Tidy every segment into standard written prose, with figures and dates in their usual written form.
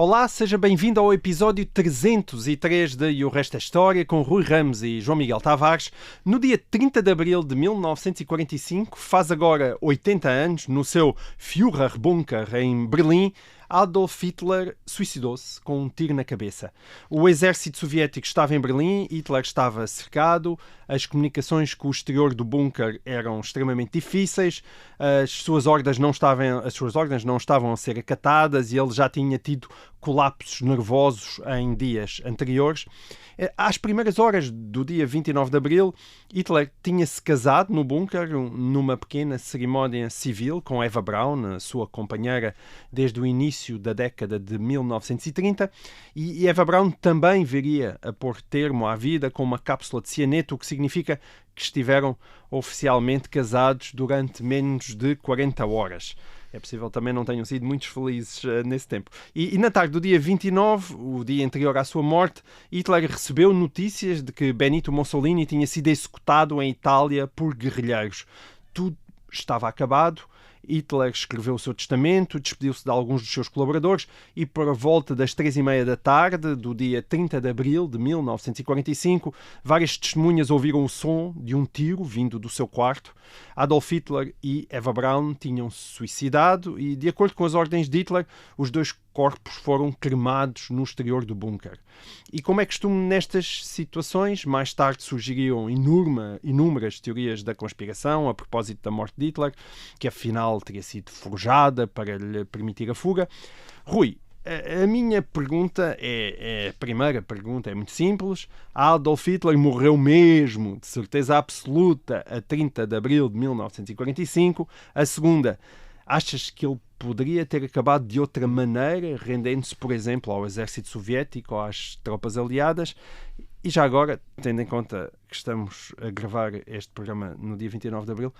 Olá, seja bem-vindo ao episódio 303 de E o Resto é História, com Rui Ramos e João Miguel Tavares. No dia 30 de abril de 1945, faz agora 80 anos, no seu Führerbunker em Berlim, Adolf Hitler suicidou-se com um tiro na cabeça. O exército soviético estava em Berlim, Hitler estava cercado, as comunicações com o exterior do bunker eram extremamente difíceis, as suas ordens não estavam a ser acatadas e ele já tinha tido colapsos nervosos em dias anteriores. Às primeiras horas do dia 29 de abril, Hitler tinha-se casado no bunker, numa pequena cerimónia civil, com Eva Braun, a sua companheira desde o início da década de 1930, e Eva Braun também viria a pôr termo à vida com uma cápsula de cianeto, o que significa que estiveram oficialmente casados durante menos de 40 horas. É possível também não tenham sido muito felizes nesse tempo. E na tarde do dia 29, o dia anterior à sua morte, Hitler recebeu notícias de que Benito Mussolini tinha sido executado em Itália por guerrilheiros. Tudo estava acabado. Hitler escreveu o seu testamento, despediu-se de alguns dos seus colaboradores e, por volta das 3h30 da tarde do dia 30 de abril de 1945, várias testemunhas ouviram o som de um tiro vindo do seu quarto. Adolf Hitler e Eva Braun tinham-se suicidado e, de acordo com as ordens de Hitler, os dois corpos foram cremados no exterior do bunker. E como é costume nestas situações, mais tarde surgiriam inúmeras teorias da conspiração a propósito da morte de Hitler, que afinal teria sido forjada para lhe permitir a fuga. Rui, a minha pergunta a primeira pergunta é muito simples. Adolf Hitler morreu mesmo, de certeza absoluta, a 30 de abril de 1945. A segunda, achas que ele poderia ter acabado de outra maneira, rendendo-se, por exemplo, ao exército soviético ou às tropas aliadas? E já agora, tendo em conta que estamos a gravar este programa no dia 29 de abril,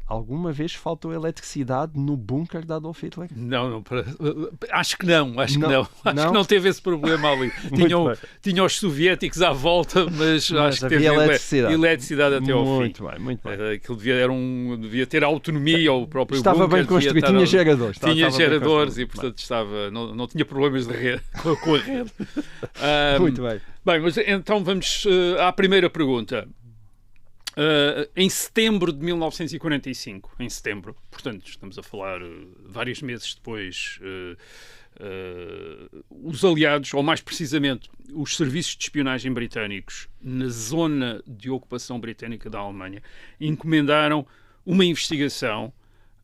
alguma vez faltou eletricidade no bunker de Adolf Hitler? Acho que não. Acho que não teve esse problema ali. Tinha os soviéticos à volta, mas acho que teve eletricidade até ao fim. Muito bem. Aquilo devia ter autonomia, o próprio estava bunker. bem construído, tinha geradores. Tinha geradores e, portanto, não tinha problemas de rede, com a rede. Muito bem. Bem, mas então vamos à primeira pergunta. Em setembro de 1945, portanto estamos a falar vários meses depois, os aliados, ou mais precisamente os serviços de espionagem britânicos na zona de ocupação britânica da Alemanha, encomendaram uma investigação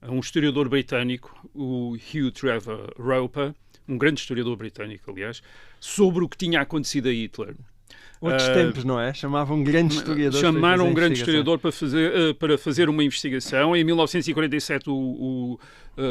a um historiador britânico, o Hugh Trevor Roper, um grande historiador britânico, aliás, sobre o que tinha acontecido a Hitler. Outros tempos, não é? Chamavam um grande historiador. Chamaram um grande historiador para fazer uma investigação. Em 1947,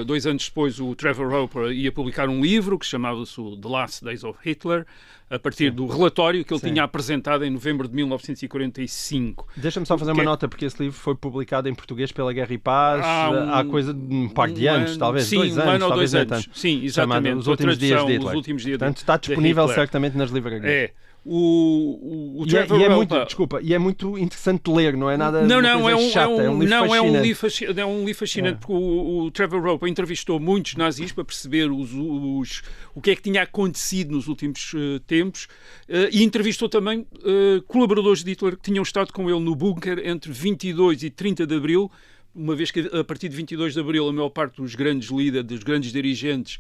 2 anos depois, o Trevor Roper ia publicar um livro que chamava-se The Last Days of Hitler, a partir do relatório que ele tinha apresentado em novembro de 1945. Deixa-me só fazer uma nota, porque esse livro foi publicado em português pela Guerra e Paz há coisa de um par de anos, talvez 2 anos. Sim, 1 ou 2 anos. Sim, exatamente. Os últimos dias de Hitler. Portanto, está disponível certamente nas livrarias. É. O Trevor Roper... E é muito interessante de ler, não é nada chata, é um livro fascinante. É um livro fascinante, porque o Trevor Roper entrevistou muitos nazis para perceber o que é que tinha acontecido nos últimos tempos, e entrevistou também colaboradores de Hitler que tinham estado com ele no bunker entre 22 e 30 de abril, uma vez que a partir de 22 de abril a maior parte dos grandes líderes, dos grandes dirigentes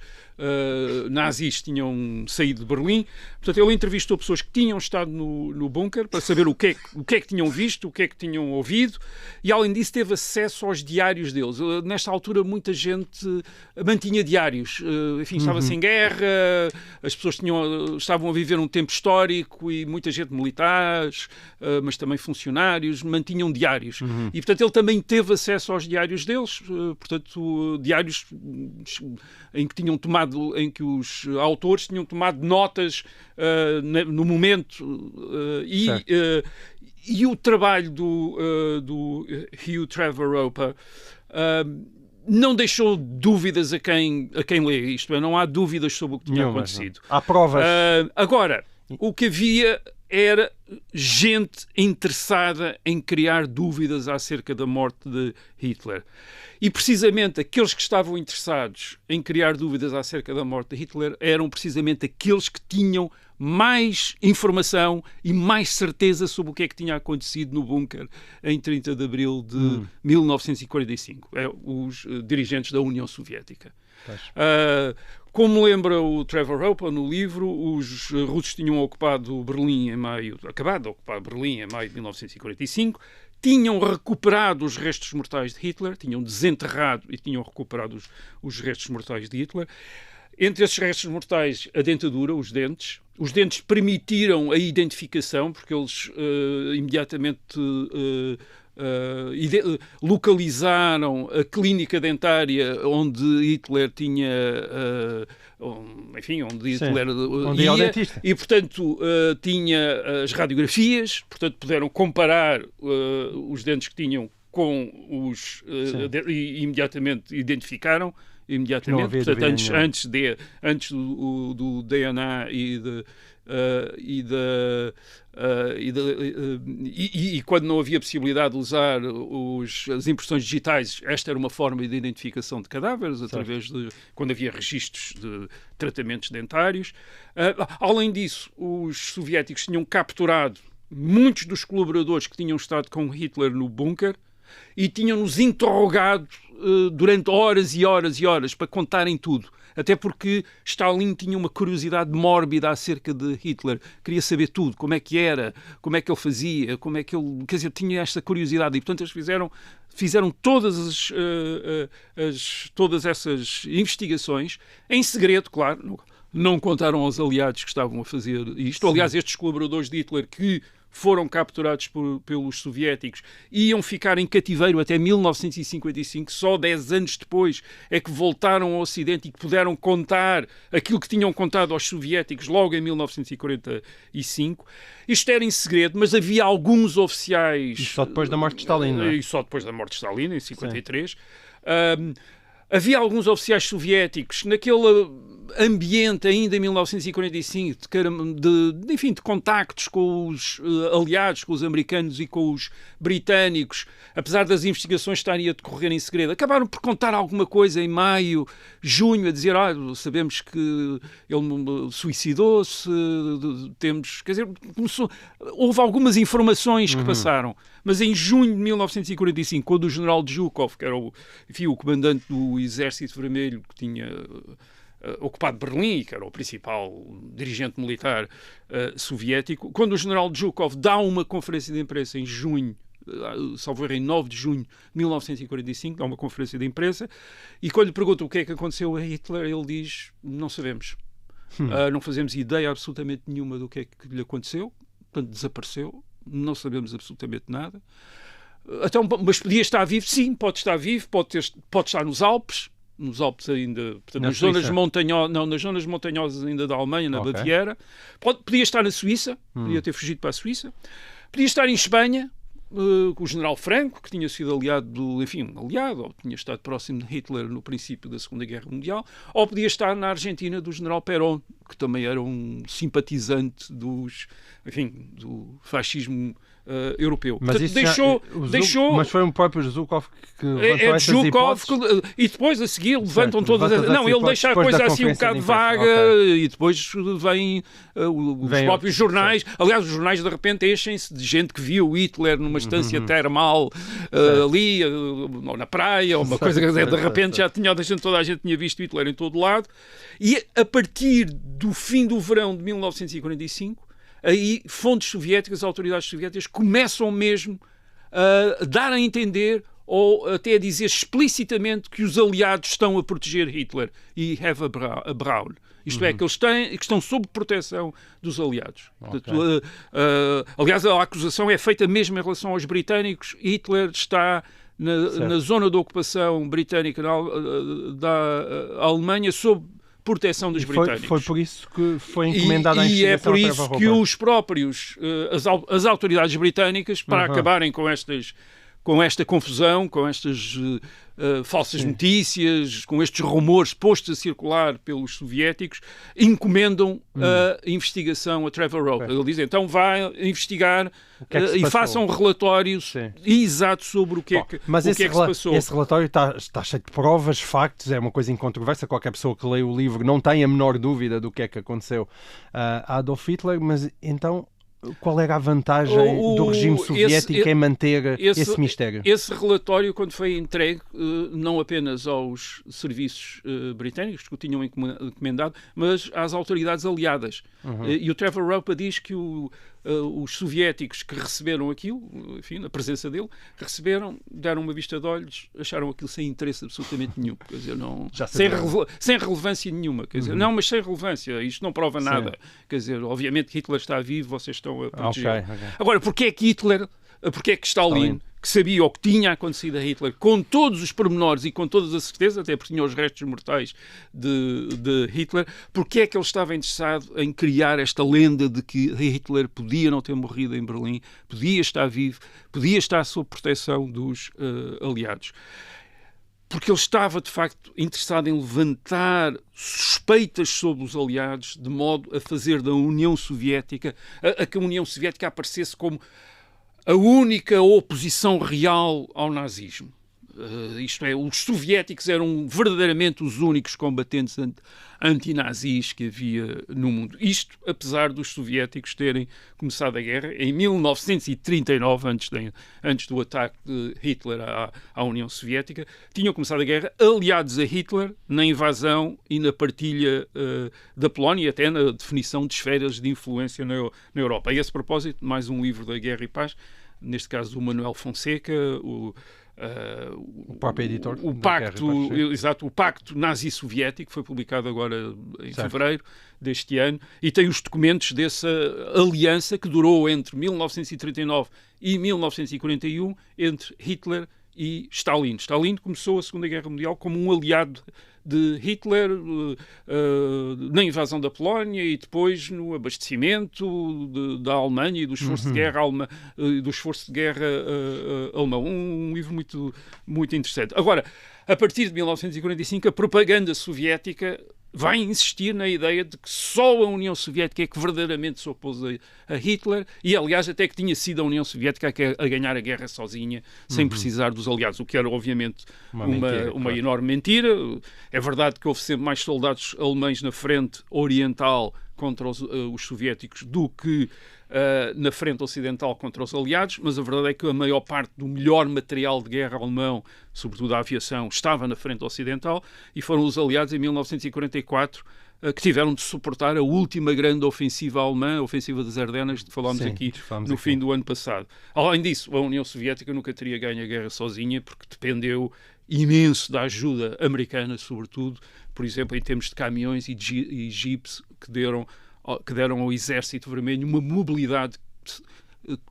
nazis tinham saído de Berlim. Portanto, ele entrevistou pessoas que tinham estado no bunker para saber o que é que tinham visto, o que é que tinham ouvido, e além disso teve acesso aos diários deles. Nesta altura muita gente mantinha diários. Enfim, estava-se em guerra, as pessoas estavam a viver um tempo histórico e muita gente, militares, mas também funcionários, mantinham diários. E, portanto, ele também teve acesso aos diários deles, portanto, diários em que os autores tinham tomado notas no momento, e o trabalho do Hugh Trevor Roper não deixou dúvidas a quem lê isto, não há dúvidas sobre o que tinha acontecido. Há provas. Agora, o que havia era gente interessada em criar dúvidas acerca da morte de Hitler. E precisamente aqueles que estavam interessados em criar dúvidas acerca da morte de Hitler eram precisamente aqueles que tinham mais informação e mais certeza sobre o que é que tinha acontecido no bunker em 30 de abril de 1945. Os dirigentes da União Soviética. Como lembra o Trevor Hope no livro, os russos tinham ocupado Berlim acabado de ocupar Berlim em maio de 1945, tinham recuperado os restos mortais de Hitler, tinham desenterrado e tinham recuperado os restos mortais de Hitler. Entre esses restos mortais, a dentadura, os dentes. Os dentes permitiram a identificação, porque eles imediatamente localizaram a clínica dentária onde Hitler tinha, onde Hitler ia, e portanto tinha as radiografias, portanto puderam comparar os dentes que tinham com os e imediatamente identificaram. Portanto, antes do DNA e quando não havia possibilidade de usar as impressões digitais, esta era uma forma de identificação de cadáveres, através de quando havia registros de tratamentos dentários. Além disso, os soviéticos tinham capturado muitos dos colaboradores que tinham estado com Hitler no bunker e tinham-nos interrogado durante horas e horas e horas para contarem tudo. Até porque Stalin tinha uma curiosidade mórbida acerca de Hitler. Queria saber tudo, como é que era, como é que ele fazia, como é que ele... Quer dizer, tinha esta curiosidade e, portanto, eles fizeram todas essas investigações em segredo, claro. Não contaram aos aliados que estavam a fazer isto. Aliás, estes colaboradores de Hitler que foram capturados pelos soviéticos, iam ficar em cativeiro até 1955, só 10 anos depois é que voltaram ao Ocidente e que puderam contar aquilo que tinham contado aos soviéticos logo em 1945. Isto era em segredo, mas havia alguns oficiais... E só depois da morte de Stalin, não é? E só depois da morte de Stalin, em 1953. Havia alguns oficiais soviéticos naquele ambiente ainda em 1945 de contactos com os aliados, com os americanos e com os britânicos, apesar das investigações estarem a decorrer em segredo. Acabaram por contar alguma coisa em maio, junho, a dizer, sabemos que ele suicidou-se, quer dizer, houve algumas informações que passaram. Mas em junho de 1945, quando o general Zhukov, que era o comandante do Exército Vermelho que tinha ocupado Berlim, que era o principal dirigente militar soviético, quando o general Zhukov dá uma conferência de imprensa em junho, salvo erro, em 9 de junho de 1945, dá uma conferência de imprensa, e quando lhe perguntam o que é que aconteceu a Hitler, ele diz, não sabemos. Não fazemos ideia absolutamente nenhuma do que é que lhe aconteceu, portanto desapareceu. Não sabemos absolutamente nada. Então, mas podia estar vivo? Sim, pode estar vivo, pode estar nos Alpes ainda, portanto, nas zonas montanhosas ainda da Alemanha, na Baviera. Podia estar na Suíça, podia ter fugido para a Suíça. Podia estar em Espanha, com o general Franco, que tinha sido aliado, ou tinha estado próximo de Hitler no princípio da Segunda Guerra Mundial, ou podia estar na Argentina do general Perón, que também era um simpatizante do fascismo europeu. Mas deixou... Mas foi o próprio Zhukov que levantou essas hipóteses? E depois a seguir levantam todas as... Não, ele deixa a coisa assim um bocado vaga e depois vêm os próprios jornais. Aliás, os jornais de repente enchem-se de gente que viu Hitler numa estância termal ali, ou na praia, ou uma coisa que de repente toda a gente tinha visto Hitler em todo lado. E a partir do fim do verão de 1945, aí fontes soviéticas, autoridades soviéticas, começam mesmo a dar a entender ou até a dizer explicitamente que os aliados estão a proteger Hitler e have a Braun. Isto é, que eles estão sob proteção dos aliados. Portanto, aliás, a acusação é feita mesmo em relação aos britânicos. Hitler está na zona de ocupação britânica da Alemanha sob proteção dos britânicos. Foi por isso que foi encomendada a investigação. E é por isso que os próprios, as autoridades britânicas, para acabarem com esta confusão, com estas falsas notícias, com estes rumores postos a circular pelos soviéticos, encomendam a investigação a Trevor Rope. Ele diz, então vai investigar e faça um relatório exato sobre o que é que se passou. Esse relatório está cheio de provas, factos, é uma coisa incontroversa. Qualquer pessoa que lê o livro não tem a menor dúvida do que é que aconteceu a Adolf Hitler, mas então qual era a vantagem do regime soviético em manter esse mistério? Esse relatório, quando foi entregue, não apenas aos serviços britânicos que o tinham encomendado, mas às autoridades aliadas. E o Trevor Rope diz que os soviéticos que receberam aquilo, enfim, na presença dele, deram uma vista de olhos, acharam aquilo sem interesse absolutamente nenhum. Quer dizer, sem relevância nenhuma. Quer dizer, não, mas sem relevância. Isto não prova nada. Quer dizer, obviamente que Hitler está vivo, vocês estão a proteger. Okay. Agora, porquê é que Stalin, que sabia o que tinha acontecido a Hitler, com todos os pormenores e com todas as certezas, até porque tinha os restos mortais de Hitler, porque é que ele estava interessado em criar esta lenda de que Hitler podia não ter morrido em Berlim, podia estar vivo, podia estar sob proteção dos aliados? Porque ele estava, de facto, interessado em levantar suspeitas sobre os aliados, de modo a fazer da União Soviética, a que a União Soviética aparecesse como a única oposição real ao nazismo. Isto é, os soviéticos eram verdadeiramente os únicos combatentes antinazis que havia no mundo. Isto, apesar dos soviéticos terem começado a guerra em 1939, antes do ataque de Hitler à União Soviética, tinham começado a guerra aliados a Hitler na invasão e na partilha da Polónia e até na definição de esferas de influência na Europa. A esse propósito, mais um livro da Guerra e Paz, neste caso o Manuel Fonseca, o próprio editor. O Pacto Nazi-Soviético, foi publicado agora em fevereiro deste ano, e tem os documentos dessa aliança que durou entre 1939 e 1941 entre Hitler e Stalin. Stalin começou a Segunda Guerra Mundial como um aliado de Hitler na invasão da Polónia e depois no abastecimento da Alemanha e do esforço de guerra alemão. Um livro muito, muito interessante. Agora, a partir de 1945, a propaganda soviética vai insistir na ideia de que só a União Soviética é que verdadeiramente se opôs a Hitler e, aliás, até que tinha sido a União Soviética a ganhar a guerra sozinha, sem precisar dos aliados, o que era, obviamente, uma enorme mentira. É verdade que houve sempre mais soldados alemães na frente oriental contra os soviéticos do que na frente ocidental contra os aliados, mas a verdade é que a maior parte do melhor material de guerra alemão, sobretudo a aviação, estava na frente ocidental e foram os aliados em 1944 que tiveram de suportar a última grande ofensiva alemã, a ofensiva das Ardenas, que falámos aqui no fim do ano passado. Além disso, a União Soviética nunca teria ganho a guerra sozinha, porque dependeu imenso da ajuda americana, sobretudo, por exemplo, em termos de caminhões e jipes que deram ao Exército Vermelho uma mobilidade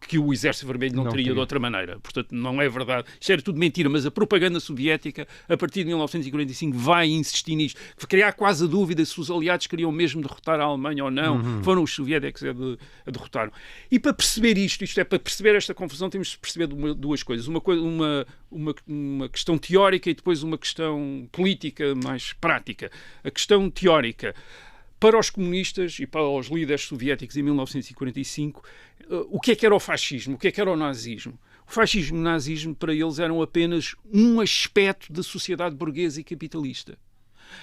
que o Exército Vermelho não teria de outra maneira. Portanto, não é verdade. Isto era tudo mentira, mas a propaganda soviética, a partir de 1945, vai insistir nisto. Criar quase a dúvida se os aliados queriam mesmo derrotar a Alemanha ou não. Foram os soviéticos a derrotaram. E para perceber isto é, para perceber esta confusão, temos de perceber duas coisas. Uma questão teórica e depois uma questão política mais prática. A questão teórica. Para os comunistas e para os líderes soviéticos em 1945, o que é que era o fascismo? O que é que era o nazismo? O fascismo e o nazismo, para eles, eram apenas um aspecto da sociedade burguesa e capitalista.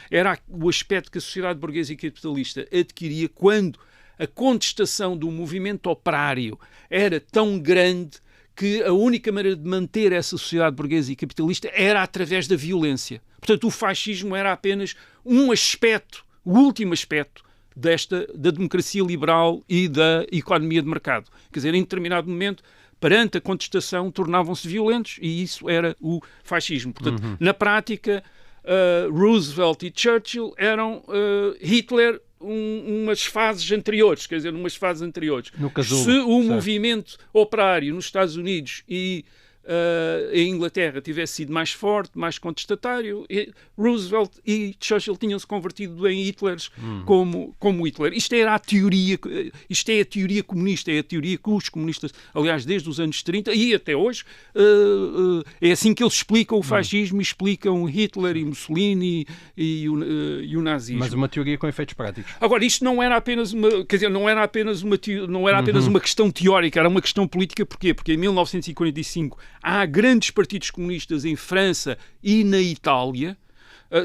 Era o aspecto que a sociedade burguesa e capitalista adquiria quando a contestação do movimento operário era tão grande que a única maneira de manter essa sociedade burguesa e capitalista era através da violência. Portanto, o fascismo era apenas um aspecto, o último aspecto da democracia liberal e da economia de mercado. Quer dizer, em determinado momento, perante a contestação, tornavam-se violentos e isso era o fascismo. Portanto, na prática, Roosevelt e Churchill eram Hitler umas fases anteriores, quer dizer, Se o movimento operário nos Estados Unidos e a Inglaterra tivesse sido mais forte, mais contestatário, Roosevelt e Churchill tinham-se convertido em Hitlers como Hitler. Isto é a teoria comunista, é a teoria que os comunistas, aliás, desde os anos 30 e até hoje, é assim que eles explicam o fascismo, explicam Hitler e Mussolini e o nazismo. Mas uma teoria com efeitos práticos. Agora, isto não era apenas uma questão teórica, era uma questão política. Porquê? Porque em 1945 há grandes partidos comunistas em França e na Itália.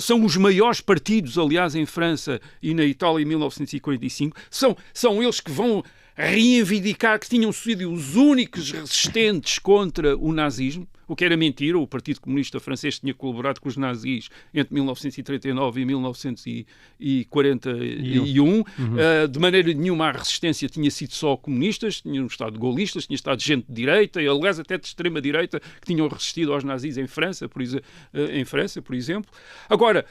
São os maiores partidos, aliás, em França e na Itália em 1945. São eles que vão reivindicar que tinham sido os únicos resistentes contra o nazismo, o que era mentira. O Partido Comunista Francês tinha colaborado com os nazis entre 1939 e 1941. De maneira nenhuma a resistência tinha sido só comunistas, tinham estado gaullistas, tinha estado gente de direita, e aliás até de extrema-direita, que tinham resistido aos nazis em França, por exemplo. Agora,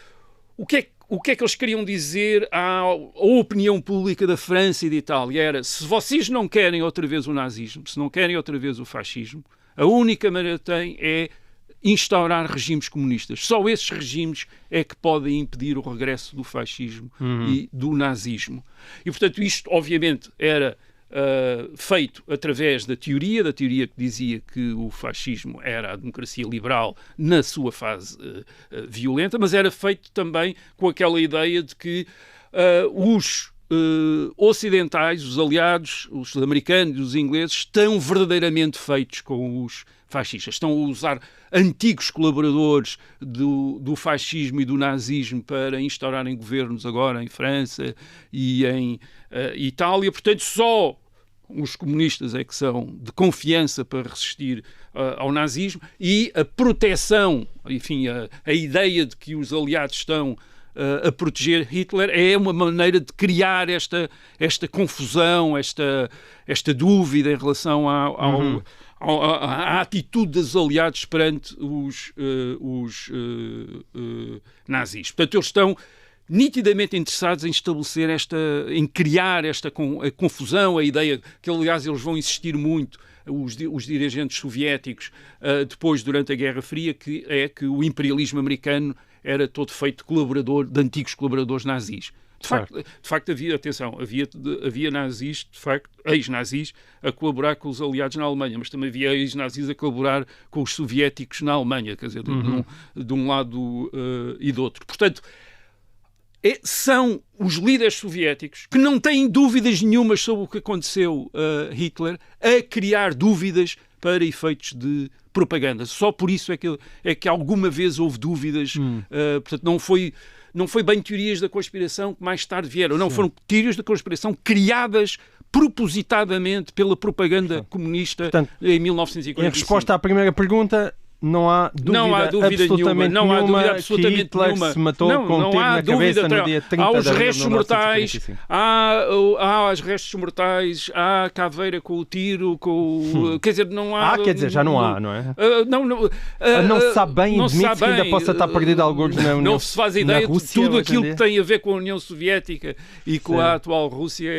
o que é que eles queriam dizer à opinião pública da França e da Itália? Era: se vocês não querem outra vez o nazismo, se não querem outra vez o fascismo, a única maneira que têm é instaurar regimes comunistas. Só esses regimes é que podem impedir o regresso do fascismo e do nazismo. E, portanto, isto, obviamente, era feito através da teoria que dizia que o fascismo era a democracia liberal na sua fase violenta, mas era feito também com aquela ideia de que os ocidentais, os aliados, os americanos e os ingleses, estão verdadeiramente feitos com os fascistas. Estão a usar antigos colaboradores do fascismo e do nazismo para instaurarem governos agora em França e em Itália. Portanto, só os comunistas é que são de confiança para resistir ao nazismo, e a proteção, enfim, a ideia de que os aliados estão a proteger Hitler é uma maneira de criar esta confusão, esta dúvida em relação à atitude dos aliados perante os nazis. Portanto, eles estão nitidamente interessados em estabelecer em criar esta confusão, a ideia que, aliás, eles vão insistir muito, os dirigentes soviéticos, depois, durante a Guerra Fria, que é que o imperialismo americano era todo feito de antigos colaboradores nazis. De facto havia nazis, de facto, ex-nazis, a colaborar com os aliados na Alemanha, mas também havia ex-nazis a colaborar com os soviéticos na Alemanha, quer dizer, de um lado e do outro. Portanto, são os líderes soviéticos, que não têm dúvidas nenhumas sobre o que aconteceu a Hitler, a criar dúvidas para efeitos de propaganda. Só por isso é que alguma vez houve dúvidas. Portanto, não foi bem teorias da conspiração que mais tarde vieram. Não, foram teorias da conspiração criadas propositadamente pela propaganda comunista. Portanto, em 1945. Em resposta à primeira pergunta, não há dúvida absolutamente nenhuma que Hitler se matou com um tiro na cabeça no dia 30 há os de abril restos de mortais, 1945. há os restos mortais, há a caveira com o tiro, quer dizer, não há... quer dizer, já não há, não é? Não se sabe bem, admite-se que ainda possa estar perdido alguns na União. Não se faz ideia de tudo aquilo que tem a ver com a União Soviética e com a atual Rússia,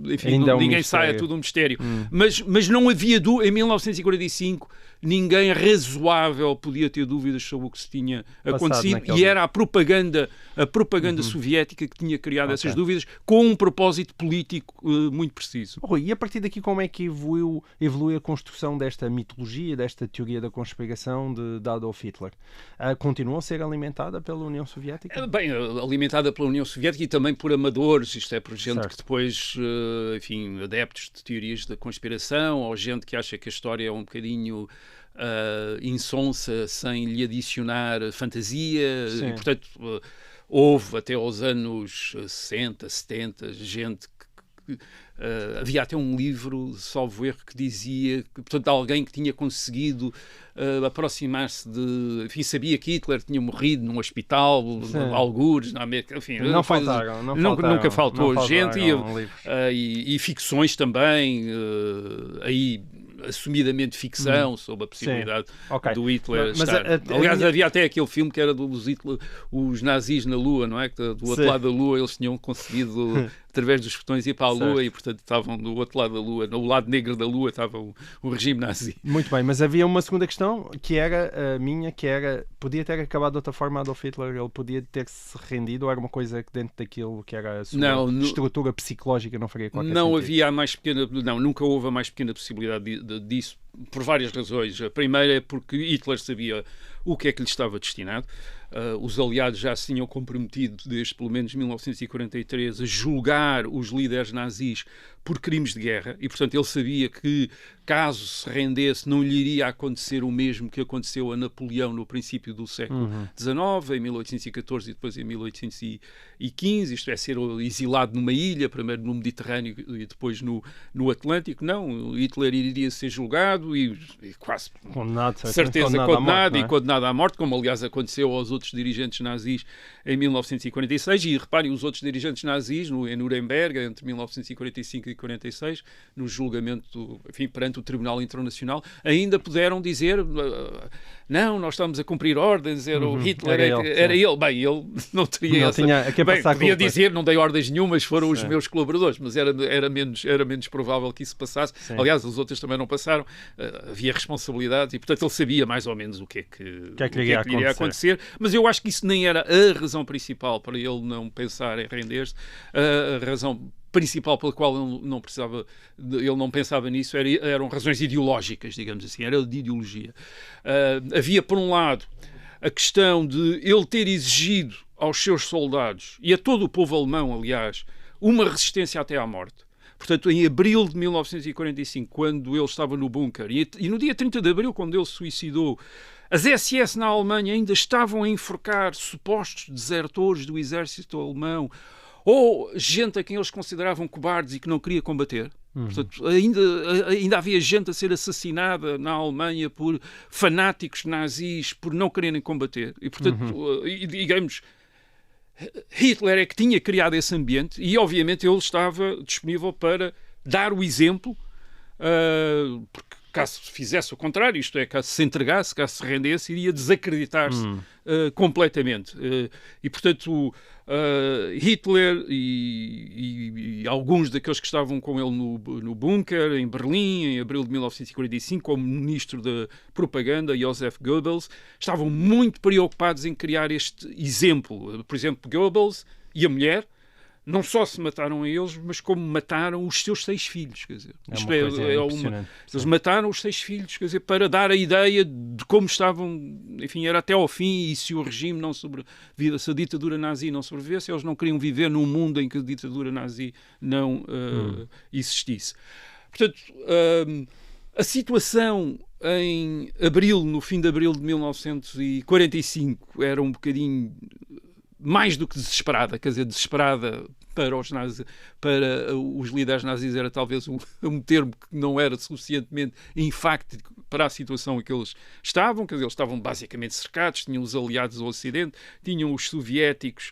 enfim, ninguém sai, é tudo um mistério. Mas não havia em 1945 ninguém razoável podia ter dúvidas sobre o que se tinha acontecido, e era a propaganda soviética que tinha criado essas dúvidas, com um propósito político muito preciso. Rui, e a partir daqui como é que evolui a construção desta mitologia, desta teoria da conspiração de Adolf Hitler? Continua a ser alimentada pela União Soviética? Bem, alimentada pela União Soviética e também por amadores, isto é, por gente que depois, enfim, adeptos de teorias da conspiração, ou gente que acha que a história é um bocadinho insonsa, sem lhe adicionar fantasia. Sim. E, portanto, houve até aos anos 60, 70, gente que havia até um livro, salvo erro, que dizia que, portanto, alguém que tinha conseguido aproximar-se de... Enfim, sabia que Hitler tinha morrido num hospital, algures, na América, enfim... Nunca faltou gente, e ficções também, aí assumidamente ficção, sobre a possibilidade do Hitler estar. Aliás, havia até aquele filme que era dos Hitler, os nazis na Lua, não é? Que do outro lado da Lua eles tinham conseguido, através dos botões, ir para a Lua e, portanto, estavam do outro lado da Lua, no lado negro da Lua estava o regime nazi. Muito bem, mas havia uma segunda questão, que era a minha, que era, podia ter acabado de outra forma Adolf Hitler, ele podia ter-se rendido, ou era uma coisa que dentro daquilo que era a sua estrutura psicológica não faria qualquer sentido? Não havia a mais pequena, nunca houve a mais pequena possibilidade disso, por várias razões. A primeira é porque Hitler sabia o que é que lhe estava destinado. Os aliados já se tinham comprometido desde pelo menos 1943 a julgar os líderes nazis por crimes de guerra e, portanto, ele sabia que, caso se rendesse, não lhe iria acontecer o mesmo que aconteceu a Napoleão no princípio do século XIX, em 1814 e depois em 1815, isto é, ser exilado numa ilha, primeiro no Mediterrâneo e depois no Atlântico. Não, Hitler iria ser julgado e quase condenado, certeza condenado e condenado à morte, como aliás aconteceu aos outros dirigentes nazis em 1946, e reparem, os outros dirigentes nazis em Nuremberg, entre 1945 e 46, no julgamento, enfim, perante o Tribunal Internacional, ainda puderam dizer não, nós estamos a cumprir ordens, era o Hitler, era ele. Bem, ele não teria podia dizer, não dei ordens nenhumas, foram os meus colaboradores, mas era menos provável que isso passasse. Sim. Aliás, os outros também não passaram, havia responsabilidades e, portanto, ele sabia mais ou menos o que é que iria acontecer. Mas eu acho que isso nem era a razão principal para ele não pensar em render-se. A razão principal pela qual ele não pensava nisso eram razões ideológicas, digamos assim, era de ideologia. Havia, por um lado, a questão de ele ter exigido aos seus soldados, e a todo o povo alemão, aliás, uma resistência até à morte. Portanto, em abril de 1945, quando ele estava no bunker, e no dia 30 de abril, quando ele se suicidou, as SS na Alemanha ainda estavam a enforcar supostos desertores do exército alemão ou gente a quem eles consideravam cobardes e que não queria combater. Portanto, ainda havia gente a ser assassinada na Alemanha por fanáticos nazis por não quererem combater. E, portanto, digamos, Hitler é que tinha criado esse ambiente e, obviamente, ele estava disponível para dar o exemplo, porque caso fizesse o contrário, isto é, caso se entregasse, caso se rendesse, iria desacreditar-se completamente. E, portanto, Hitler e alguns daqueles que estavam com ele no bunker, em Berlim, em abril de 1945, como ministro da propaganda, Joseph Goebbels, estavam muito preocupados em criar este exemplo. Por exemplo, Goebbels e a mulher não só se mataram a eles, mas como mataram os seus 6 filhos. Quer dizer, eles mataram os 6 filhos, quer dizer, para dar a ideia de como estavam, enfim, era até ao fim, e se o regime não sobrevivesse, se a ditadura nazi não sobrevivesse, eles não queriam viver num mundo em que a ditadura nazi não existisse. Portanto, a situação em abril, no fim de abril de 1945, era um bocadinho mais do que desesperada, quer dizer, desesperada para os líderes nazis era talvez um termo que não era suficientemente enfático para a situação em que eles estavam, quer dizer, eles estavam basicamente cercados, tinham os aliados ao Ocidente, tinham os soviéticos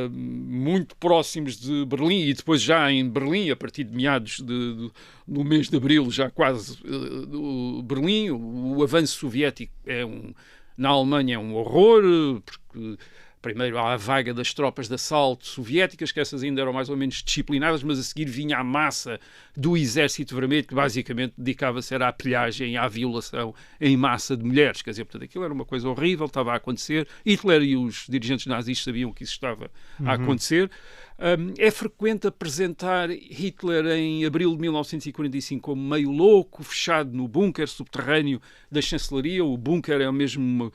muito próximos de Berlim e depois já em Berlim, a partir de meados do mês de abril, já quase Berlim, o avanço soviético na Alemanha é um horror, porque primeiro há a vaga das tropas de assalto soviéticas, que essas ainda eram mais ou menos disciplinadas, mas a seguir vinha a massa do Exército Vermelho, que basicamente dedicava-se à pilhagem e à violação em massa de mulheres. Quer dizer, portanto, aquilo era uma coisa horrível, estava a acontecer. Hitler e os dirigentes nazis sabiam que isso estava a acontecer. É frequente apresentar Hitler em abril de 1945 como meio louco, fechado no bunker subterrâneo da chancelaria. O bunker é mesmo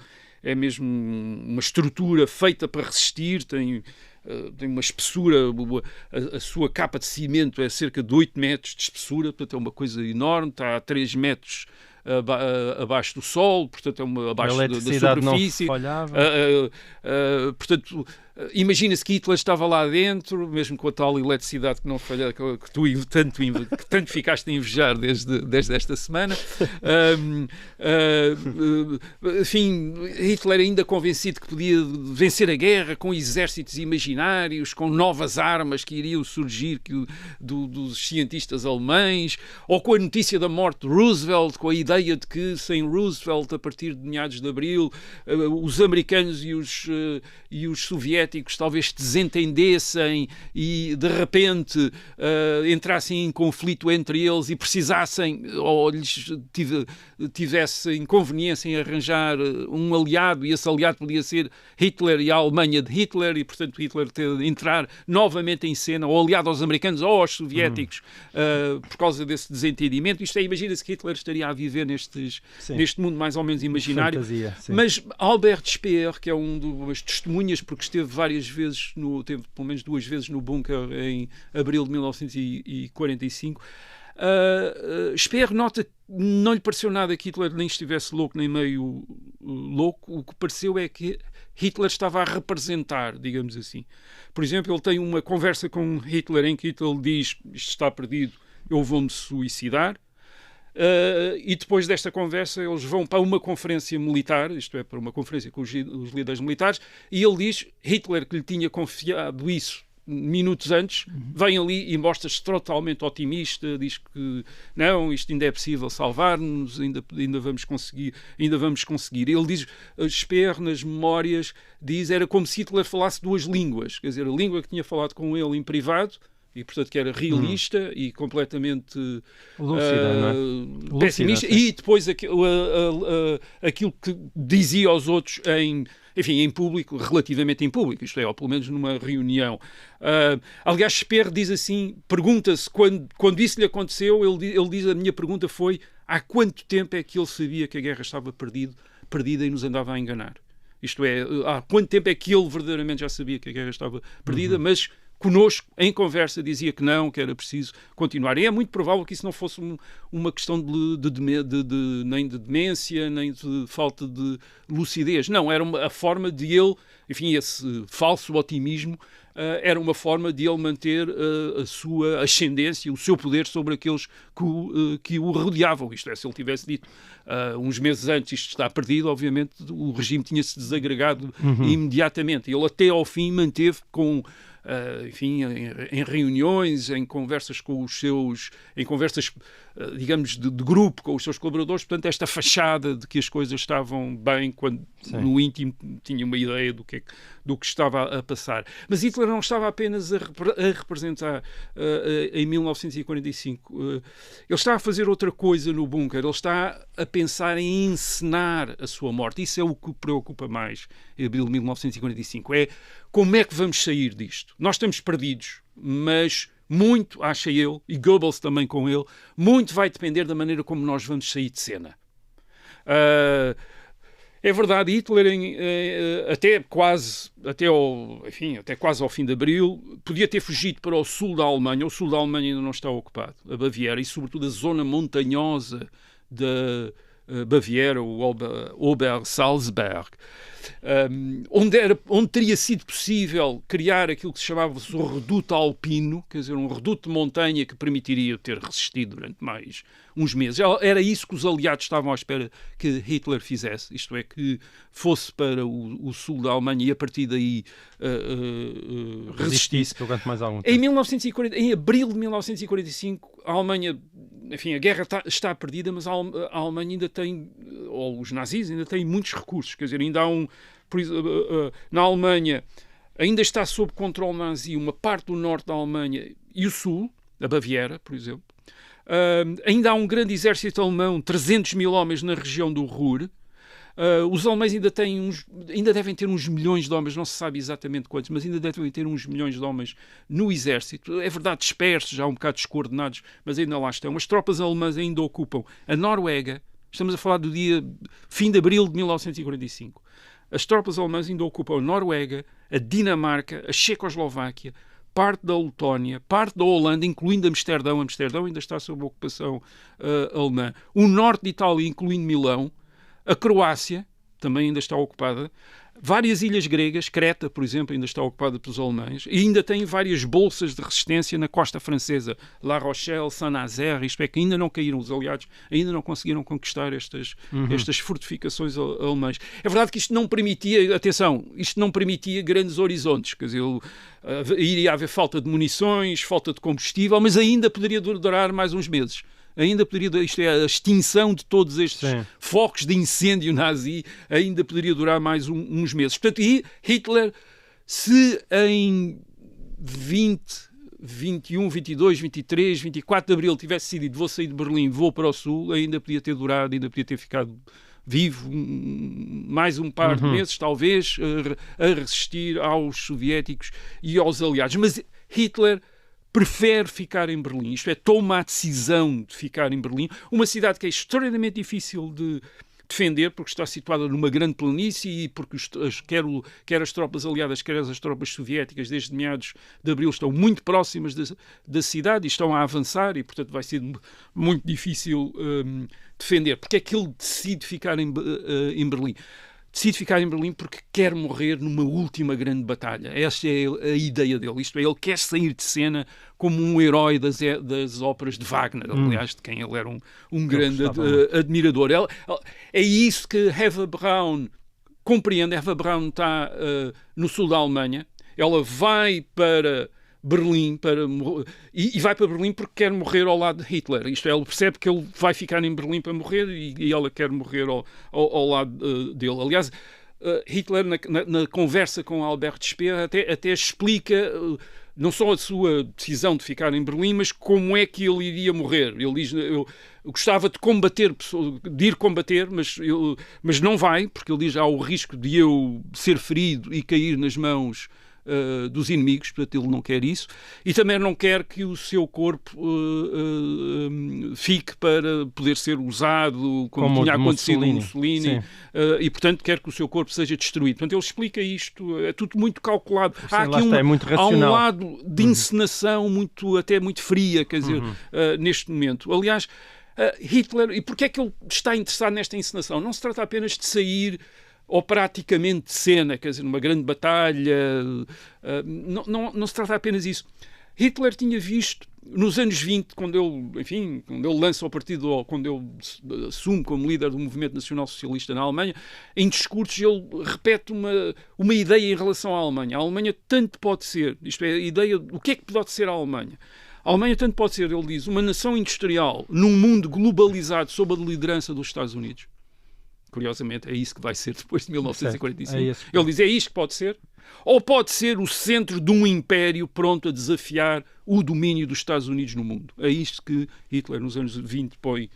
uma estrutura feita para resistir, tem uma espessura, a sua capa de cimento é cerca de 8 metros de espessura, portanto é uma coisa enorme, está a 3 metros abaixo do solo, portanto é abaixo da superfície. Não falhava. Portanto, Imagina-se que Hitler estava lá dentro, mesmo com a tal eletricidade que não falha, que tu tanto ficaste a invejar desde esta semana. Enfim, Hitler ainda convencido que podia vencer a guerra com exércitos imaginários, com novas armas que iriam surgir dos cientistas alemães, ou com a notícia da morte de Roosevelt, com a ideia de que sem Roosevelt, a partir de meados de abril, os americanos e os soviéticos talvez desentendessem e de repente entrassem em conflito entre eles e precisassem ou lhes tivessem conveniência em arranjar um aliado, e esse aliado podia ser Hitler e a Alemanha de Hitler, e portanto Hitler ter de entrar novamente em cena, ou aliado aos americanos ou aos soviéticos, por causa desse desentendimento. Isto é, imagina-se que Hitler estaria a viver neste mundo mais ou menos imaginário. Fantasia, mas Albert Speer, que é das testemunhas, porque esteve várias vezes, teve pelo menos 2 vezes no bunker em abril de 1945, Speer nota que não lhe pareceu nada que Hitler nem estivesse louco, nem meio louco. O que pareceu é que Hitler estava a representar, digamos assim. Por exemplo, ele tem uma conversa com Hitler em que Hitler diz: isto está perdido, eu vou-me suicidar. E depois desta conversa eles vão para uma conferência militar, isto é, para uma conferência com os líderes militares, e ele diz, Hitler, que lhe tinha confiado isso minutos antes, vem ali e mostra-se totalmente otimista, diz que não, isto ainda é possível salvar-nos, ainda vamos conseguir. Ele diz, Speer nas memórias, era como se Hitler falasse 2 línguas, quer dizer, a língua que tinha falado com ele em privado, e portanto que era realista e completamente lúcida, não é? pessimista, e depois aquilo que dizia aos outros em público, relativamente em público, isto é, ou pelo menos numa reunião. Aliás, Speer diz assim, pergunta-se, quando isso lhe aconteceu, ele diz, a minha pergunta foi, há quanto tempo é que ele sabia que a guerra estava perdida e nos andava a enganar? Isto é, há quanto tempo é que ele verdadeiramente já sabia que a guerra estava perdida, mas conosco, em conversa, dizia que não, que era preciso continuar. E é muito provável que isso não fosse uma questão nem de demência, nem de falta de lucidez. Não, era a forma de ele, enfim, esse falso otimismo, era uma forma de ele manter a sua ascendência, o seu poder sobre aqueles que o rodeavam. Isto é, se ele tivesse dito uns meses antes isto está perdido, obviamente o regime tinha-se desagregado imediatamente. Ele até ao fim manteve enfim, em reuniões, em conversas com os seus, digamos, de grupo com os seus colaboradores, portanto, esta fachada de que as coisas estavam bem, quando no íntimo tinha uma ideia do que estava a passar. Mas Hitler não estava apenas a representar em 1945. Ele está a fazer outra coisa no bunker. Ele está a pensar em encenar a sua morte. Isso é o que o preocupa mais em abril de 1945. É como é que vamos sair disto? Nós estamos perdidos, mas muito, acha ele, e Goebbels também com ele, muito vai depender da maneira como nós vamos sair de cena. É verdade, Hitler até quase ao fim de abril podia ter fugido para o sul da Alemanha. O sul da Alemanha ainda não está ocupado, a Baviera, e sobretudo a zona montanhosa da Baviera, o Ober-Salzberg, onde teria sido possível criar aquilo que se chamava o reduto alpino, quer dizer, um reduto de montanha que permitiria ter resistido durante mais uns meses. Era isso que os aliados estavam à espera que Hitler fizesse, isto é, que fosse para o sul da Alemanha e a partir daí resistisse. Mais algum tempo. Em abril de 1945, a Alemanha, enfim, a guerra está perdida, mas a Alemanha ainda tem, ou os nazis ainda têm muitos recursos, quer dizer, ainda há na Alemanha ainda está sob controle nazi uma parte do norte da Alemanha e o sul, a Baviera, por exemplo. Ainda há um grande exército alemão, 300 mil homens na região do Ruhr. Os alemães ainda devem ter uns milhões de homens, não se sabe exatamente quantos, mas ainda devem ter uns milhões de homens no exército. É verdade, dispersos, já um bocado descoordenados, mas ainda lá estão. As tropas alemãs ainda ocupam a Noruega. Estamos a falar do fim de abril de 1945. As tropas alemãs ainda ocupam a Noruega, a Dinamarca, a Checoslováquia, parte da Letónia, parte da Holanda, incluindo Amsterdão. Amsterdão ainda está sob ocupação alemã. O norte de Itália, incluindo Milão. A Croácia também ainda está ocupada. Várias ilhas gregas, Creta, por exemplo, ainda está ocupada pelos alemães, e ainda tem várias bolsas de resistência na costa francesa, La Rochelle, Saint-Nazaire, isto é, que ainda não caíram, os aliados ainda não conseguiram conquistar estas fortificações alemãs. É verdade que isto não permitia, atenção, isto não permitia grandes horizontes, quer dizer, iria haver falta de munições, falta de combustível, mas ainda poderia durar mais uns meses. Ainda poderia, isto é, a extinção de todos estes focos de incêndio nazi ainda poderia durar mais uns meses. Portanto, e Hitler, se em 20, 21, 22, 23, 24 de Abril tivesse decidido vou sair de Berlim, vou para o Sul, ainda podia ter durado, ainda podia ter ficado vivo mais um par de meses, talvez, a resistir aos soviéticos e aos aliados. Mas Hitler prefere ficar em Berlim, isto é, toma a decisão de ficar em Berlim, uma cidade que é extremamente difícil de defender, porque está situada numa grande planície e porque quer as tropas aliadas, quer as tropas soviéticas, desde meados de Abril, estão muito próximas da cidade e estão a avançar e, portanto, vai ser muito difícil defender. Porque é que ele decide ficar em Berlim? Decide ficar em Berlim porque quer morrer numa última grande batalha. Esta é a ideia dele. Isto é, ele quer sair de cena como um herói das óperas de Wagner, aliás, de quem ele era um grande admirador. É isso que Eva Braun compreende. Eva Braun está no sul da Alemanha. Ela vai para Berlim e vai para Berlim porque quer morrer ao lado de Hitler. Isto é, ele percebe que ele vai ficar em Berlim para morrer e ela quer morrer ao lado dele. Aliás, Hitler, na conversa com Albert Speer, até explica não só a sua decisão de ficar em Berlim, mas como é que ele iria morrer. Ele diz, eu gostava de ir combater, mas não vai, porque ele diz, há o risco de eu ser ferido e cair nas mãos dos inimigos, portanto ele não quer isso, e também não quer que o seu corpo fique para poder ser usado como tinha acontecido com Mussolini, e portanto quer que o seu corpo seja destruído. Portanto ele explica isto, é tudo muito calculado. Há aqui há um lado de encenação até muito fria, quer dizer, neste momento. Aliás, Hitler, e porquê é que ele está interessado nesta encenação? Não se trata apenas de sair ou praticamente de cena, quer dizer, numa grande batalha, não se trata apenas disso. Hitler tinha visto, nos anos 20, quando ele lança o partido, ou quando ele assume como líder do movimento nacional socialista na Alemanha, em discursos ele repete uma ideia em relação à Alemanha. A Alemanha tanto pode ser, isto é, a ideia, o que é que pode ser a Alemanha? A Alemanha tanto pode ser, ele diz, uma nação industrial num mundo globalizado sob a liderança dos Estados Unidos. Curiosamente, é isso que vai ser depois de 1945. Ele diz, é isto que pode ser? Ou pode ser o centro de um império pronto a desafiar o domínio dos Estados Unidos no mundo? É isto que Hitler, nos anos 20, põe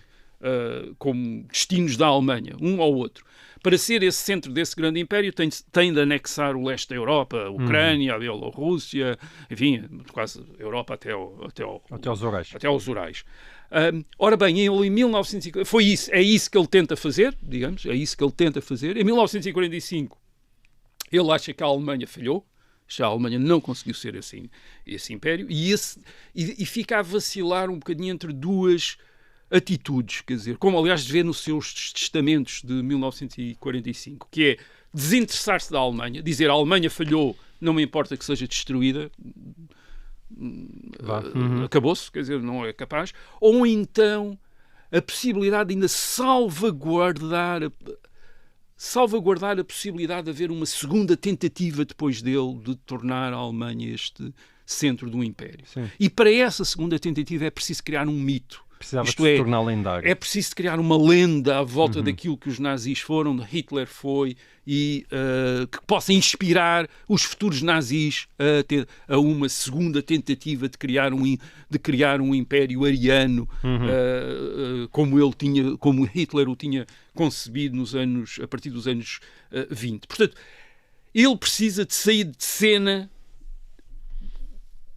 como destinos da Alemanha, um ao outro. Para ser esse centro desse grande império, tem de anexar o leste da Europa, a Ucrânia, a Bielorrússia, enfim, quase a Europa até aos Urais. Ora bem, em 1940, é isso que ele tenta fazer, digamos, é isso que ele tenta fazer. Em 1945, ele acha que a Alemanha falhou, já a Alemanha não conseguiu ser esse império, e fica a vacilar um bocadinho entre duas atitudes, quer dizer, como aliás vê nos seus testamentos de 1945, que é desinteressar-se da Alemanha, dizer a Alemanha falhou, não me importa que seja destruída, acabou-se, quer dizer, não é capaz, ou então a possibilidade de ainda salvaguardar a possibilidade de haver uma segunda tentativa depois dele de tornar a Alemanha este centro do império. Sim. E para essa segunda tentativa é preciso criar um mito. Precisava de se tornar lendário. É preciso criar uma lenda à volta daquilo que os nazis foram, de Hitler foi, e que possa inspirar os futuros nazis a uma segunda tentativa de criar um império ariano, como Hitler o tinha concebido a partir dos anos 20. Portanto, ele precisa de sair de cena,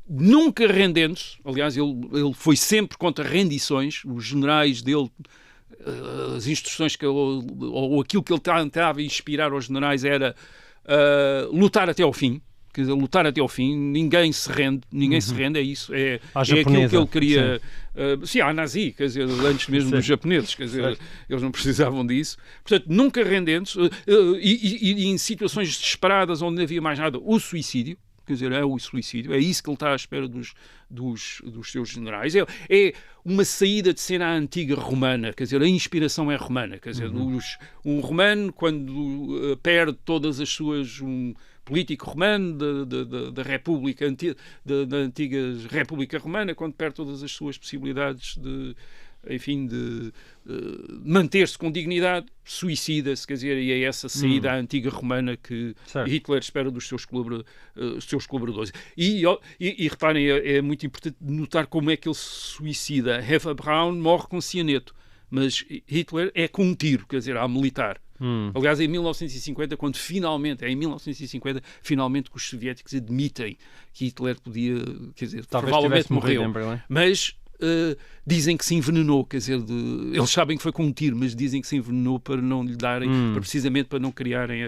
nunca rendendo-se. Aliás, ele foi sempre contra rendições. Os generais dele, as instruções ou aquilo que ele tentava inspirar aos generais era lutar até ao fim. quer dizer, lutar até ao fim, ninguém se rende, é isso, é japonesa, aquilo que ele queria. Sim, à nazi, quer dizer, antes mesmo dos japoneses, quer dizer, eles não precisavam disso. Portanto, nunca rendendo-se, e em situações desesperadas onde não havia mais nada, o suicídio. Quer dizer, é o suicídio, é isso que ele está à espera dos seus generais. É uma saída de cena à antiga romana, quer dizer, a inspiração é romana. Quer dizer, um romano, quando perde todas as suas... político romano da República, da antiga República Romana, quando perde todas as suas possibilidades de manter-se com dignidade, suicida-se, quer dizer, e é essa saída à antiga romana que Hitler espera dos seus colaboradores. E reparem, é muito importante notar como é que ele se suicida. Eva Braun morre com cianeto, mas Hitler é com um tiro, quer dizer, à militar. Aliás, em 1950, finalmente que os soviéticos admitem que Hitler podia, quer dizer, provavelmente morreu, mas dizem que se envenenou, quer dizer, eles sabem que foi com um tiro, mas dizem que se envenenou para não lhe darem, precisamente para não criarem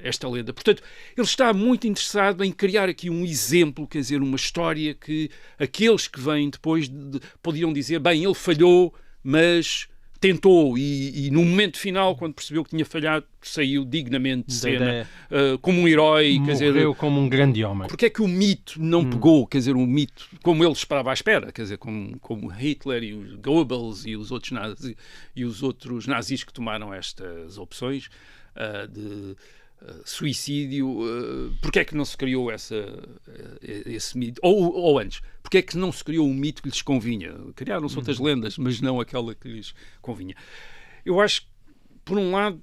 esta lenda. Portanto, ele está muito interessado em criar aqui um exemplo, quer dizer, uma história que aqueles que vêm depois podiam dizer, bem, ele falhou, mas tentou, e no momento final, quando percebeu que tinha falhado, saiu dignamente de cena, como um herói. Morreu como um grande homem. Porque é que o mito não pegou, quer dizer, um mito como ele esperava à espera, quer dizer, como Hitler e os Goebbels e os outros nazis que tomaram estas opções de suicídio, porque é que não se criou esse mito? Ou antes, porque é que não se criou um mito que lhes convinha? Criaram-se outras lendas, mas não aquela que lhes convinha. Eu acho que, por um lado,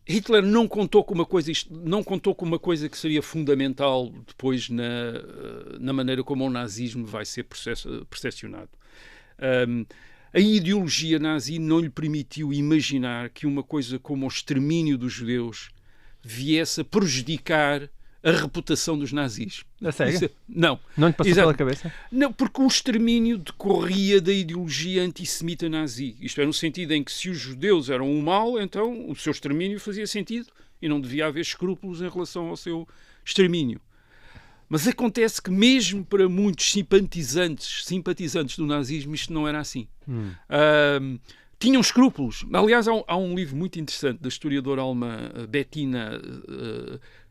Hitler não contou com uma coisa que seria fundamental depois na maneira como o nazismo vai ser percepcionado. A ideologia nazi não lhe permitiu imaginar que uma coisa como o extermínio dos judeus viesse a prejudicar a reputação dos nazis. A sério? Não. Não lhe passou pela cabeça? Não, porque o extermínio decorria da ideologia antissemita nazi. Isto é, no sentido em que se os judeus eram o mal, então o seu extermínio fazia sentido e não devia haver escrúpulos em relação ao seu extermínio. Mas acontece que mesmo para muitos simpatizantes do nazismo isto não era assim. Tinham escrúpulos. Aliás, há um livro muito interessante da historiadora alemã Bettina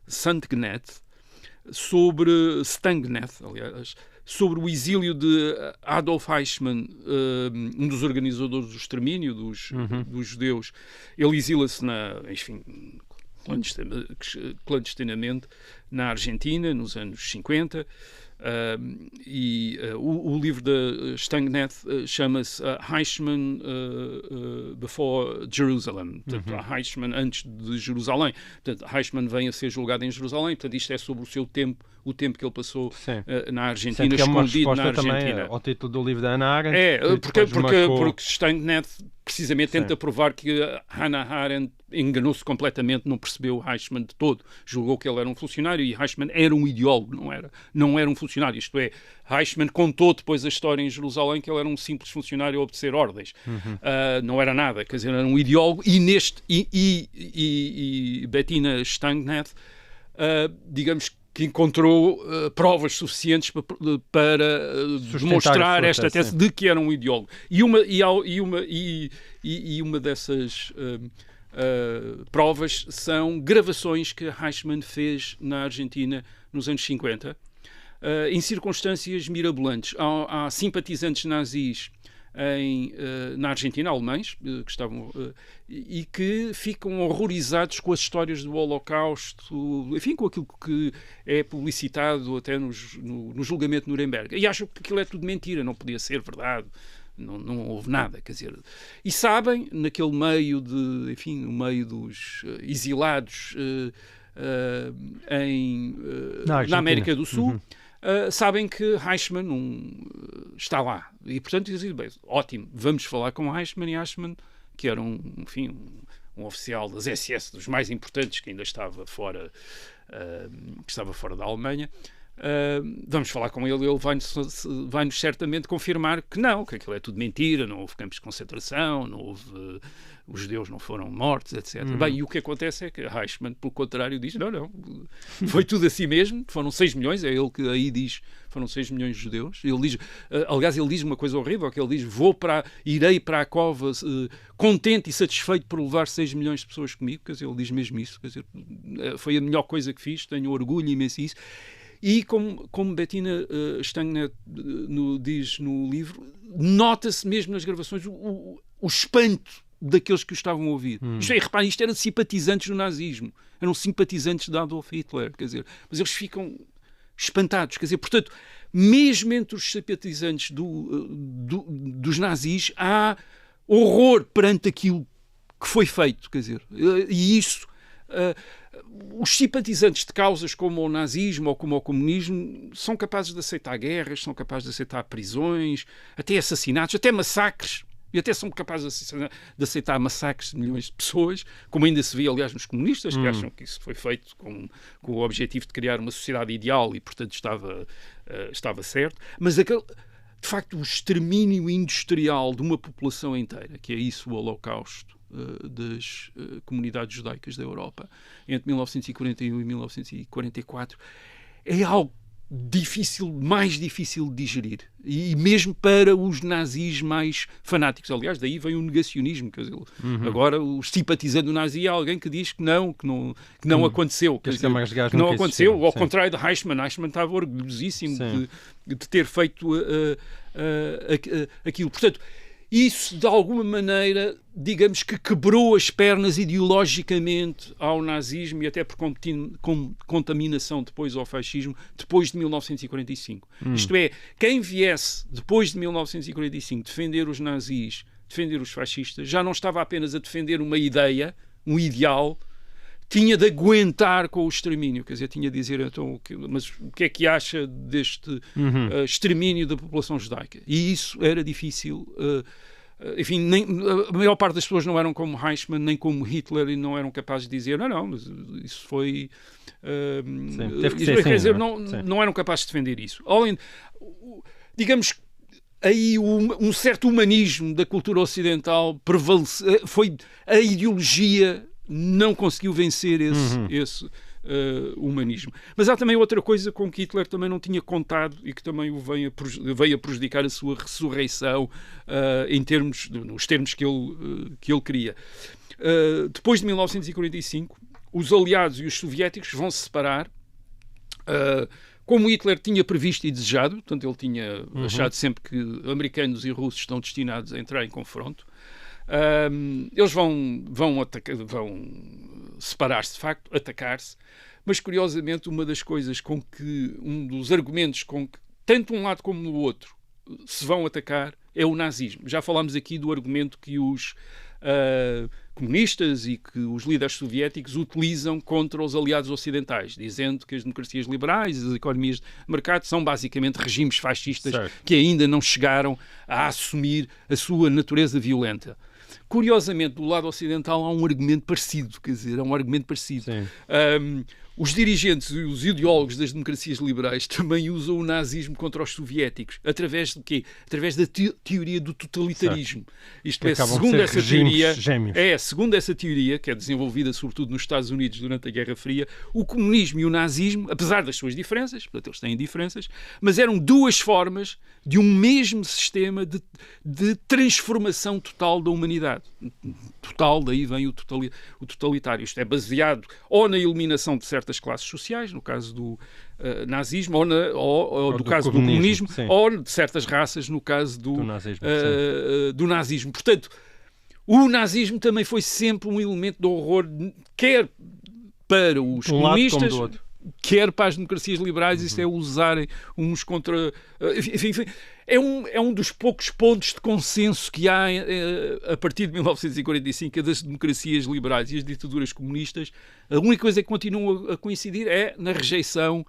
Stangnet sobre o exílio de Adolf Eichmann, um dos organizadores do extermínio dos judeus. Ele exila-se clandestinamente na Argentina, nos anos 50, o livro da Stangnet chama-se Eichmann Before Jerusalem, portanto, Eichmann antes de Jerusalém. Portanto, Eichmann vem a ser julgado em Jerusalém, portanto, isto é sobre o tempo que ele passou na Argentina, escondido na Argentina. Também ao título do livro da Hannah Arendt. Porque Stangnet precisamente tenta provar que Hannah Arendt enganou-se completamente, não percebeu Eichmann de todo, julgou que ele era um funcionário e Eichmann era um ideólogo, não era um funcionário. Isto é, Eichmann contou depois a história em Jerusalém que ele era um simples funcionário a obedecer ordens. Não era nada, quer dizer, era um ideólogo e Bettina Stangnet, digamos que encontrou provas suficientes para demonstrar esta tese de que era um ideólogo. E uma dessas provas são gravações que Eichmann fez na Argentina nos anos 50, em circunstâncias mirabolantes. Há simpatizantes nazis na Argentina, alemães, que estavam e que ficam horrorizados com as histórias do Holocausto, enfim, com aquilo que é publicitado até no julgamento de Nuremberg. E acham que aquilo é tudo mentira, não podia ser verdade. Não houve nada, quer dizer, e sabem, naquele meio no meio dos exilados na América do Sul, sabem que Eichmann está lá, e portanto dizem, bem, ótimo, vamos falar com Eichmann, e Eichmann, que era um oficial das SS, dos mais importantes, que ainda estava fora da Alemanha, vamos falar com ele, ele vai-nos certamente confirmar que não, que aquilo é tudo mentira, não houve campos de concentração, não houve... os judeus não foram mortos, etc. Bem, e o que acontece é que Eichmann, pelo contrário, diz, não, foi tudo assim mesmo, foram 6 milhões, é ele que aí diz, foram 6 milhões de judeus. Ele diz, aliás, ele diz uma coisa horrível, que ele diz, irei para a cova contente e satisfeito por levar 6 milhões de pessoas comigo, quer dizer, ele diz mesmo isso, quer dizer, foi a melhor coisa que fiz, tenho orgulho imenso disso. E como Bettina Stangner diz no livro, nota-se mesmo nas gravações o espanto daqueles que o estavam a ouvir. Reparem, isto eram simpatizantes do nazismo, eram simpatizantes de Adolf Hitler, quer dizer, mas eles ficam espantados, quer dizer, portanto, mesmo entre os simpatizantes dos nazis há horror perante aquilo que foi feito, quer dizer, e isso... os simpatizantes de causas como o nazismo ou como o comunismo são capazes de aceitar guerras, são capazes de aceitar prisões, até assassinatos, até massacres, e até são capazes de aceitar massacres de milhões de pessoas, como ainda se vê, aliás, nos comunistas, que acham que isso foi feito com o objetivo de criar uma sociedade ideal e, portanto, estava certo. Mas, de facto, o extermínio industrial de uma população inteira, que é isso o Holocausto das comunidades judaicas da Europa, entre 1941 e 1944, é algo mais difícil de digerir, e mesmo para os nazis mais fanáticos. Aliás, daí vem o negacionismo, quer dizer, agora o simpatizante do nazi é alguém que diz que não aconteceu, quer dizer, que não aconteceu, ao contrário de Eichmann. Eichmann estava orgulhosíssimo de ter feito aquilo. Portanto, isso, de alguma maneira, digamos que quebrou as pernas ideologicamente ao nazismo e até por contaminação depois ao fascismo, depois de 1945. Isto é, quem viesse depois de 1945 defender os nazis, defender os fascistas, já não estava apenas a defender uma ideia, um ideal, tinha de aguentar com o extermínio, quer dizer, tinha de dizer, então, mas o que é que acha deste extermínio da população judaica? E isso era difícil. Enfim, a maior parte das pessoas não eram como Eichmann, nem como Hitler, e não eram capazes de dizer, não, mas isso foi... teve que ser quer dizer, não, não eram capazes de defender isso. Além, digamos, aí um certo humanismo da cultura ocidental foi a ideologia não conseguiu vencer esse humanismo. Mas há também outra coisa com que Hitler também não tinha contado e que também o veio a prejudicar a sua ressurreição nos termos que ele queria. Depois de 1945, os aliados e os soviéticos vão se separar, como Hitler tinha previsto e desejado, portanto ele tinha achado sempre que americanos e russos estão destinados a entrar em confronto. Eles vão separar-se de facto, atacar-se, mas curiosamente um dos argumentos com que tanto um lado como o outro se vão atacar é o nazismo. Já falámos aqui do argumento que os comunistas e que os líderes soviéticos utilizam contra os aliados ocidentais, dizendo que as democracias liberais e as economias de mercado são basicamente regimes fascistas que ainda não chegaram a assumir a sua natureza violenta. Curiosamente, do lado ocidental há um argumento parecido, quer dizer, os dirigentes e os ideólogos das democracias liberais também usam o nazismo contra os soviéticos. Através de quê? Através da teoria do totalitarismo. Isto é, segundo essa teoria, que é desenvolvida sobretudo nos Estados Unidos durante a Guerra Fria, o comunismo e o nazismo, apesar das suas diferenças, portanto eles têm diferenças, mas eram duas formas de um mesmo sistema de transformação total da humanidade. Total, daí vem o totalitário. Isto é baseado ou na eliminação de certas classes sociais, no caso do nazismo, ou do caso do comunismo, ou de certas raças, no caso do nazismo. Portanto, o nazismo também foi sempre um elemento de horror, quer para os comunistas, quer para as democracias liberais. Isso é usarem uns contra... Enfim, é um dos poucos pontos de consenso que há a partir de 1945 das democracias liberais e as ditaduras comunistas. A única coisa que continuam a coincidir é na rejeição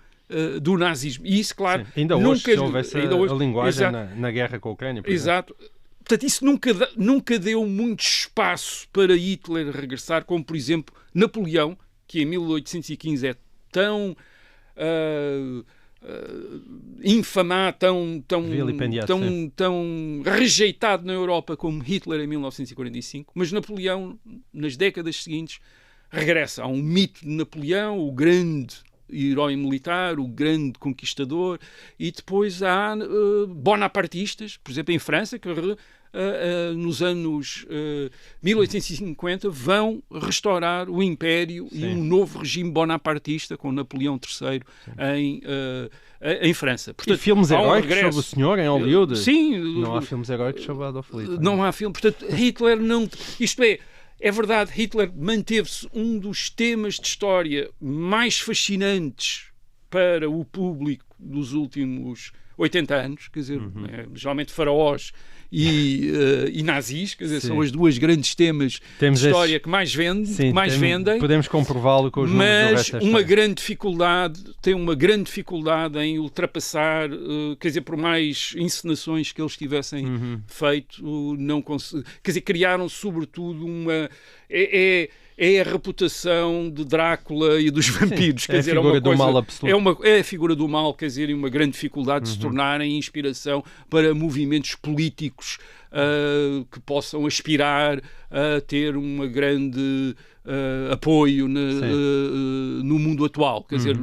do nazismo. E isso, claro... Sim. Ainda hoje, se houvesse a linguagem na guerra com a Ucrânia. Exato. Portanto, isso nunca deu muito espaço para Hitler regressar, como, por exemplo, Napoleão, que em 1815 é tão infamado, Vilipendiado, tão rejeitado na Europa como Hitler em 1945, mas Napoleão, nas décadas seguintes, regressa a um mito de Napoleão, o grande herói militar, o grande conquistador, e depois há bonapartistas, por exemplo, em França, que nos anos 1850 vão restaurar o Império e um novo regime bonapartista com Napoleão III em França. Portanto, e filmes heróicos sobre o senhor em Hollywood? Sim. Não há filmes heróicos sobre Adolf Hitler. Não há filme. Portanto, Hitler não... Isto é verdade, Hitler manteve-se um dos temas de história mais fascinantes para o público dos últimos 80 anos, quer dizer, geralmente faraós e nazis, quer dizer, são as duas grandes temas de história que mais vendem. Podemos comprová-lo com os números do resto da história. Tem uma grande dificuldade em ultrapassar, quer dizer, por mais encenações que eles tivessem feito, não quer dizer, criaram sobretudo uma... É a reputação de Drácula e dos vampiros. Quer dizer, a figura do mal absoluto. É a figura do mal, quer dizer, e uma grande dificuldade de se tornarem inspiração para movimentos políticos que possam aspirar a ter uma grande apoio no mundo atual. Quer dizer,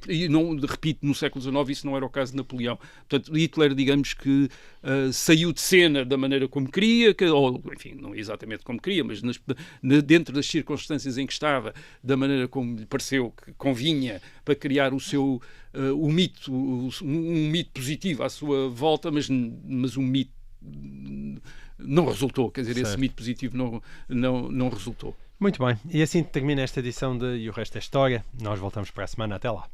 e não, repito, no século XIX isso não era o caso de Napoleão. Portanto, Hitler, digamos que saiu de cena da maneira como queria, ou, enfim, não exatamente como queria, mas dentro das circunstâncias em que estava, da maneira como lhe pareceu que convinha para criar o seu um mito positivo à sua volta, mas um mito não resultou, quer dizer, esse mito positivo não resultou. Muito bem, e assim termina esta edição de E o Resto é História. Nós voltamos para a semana, até lá.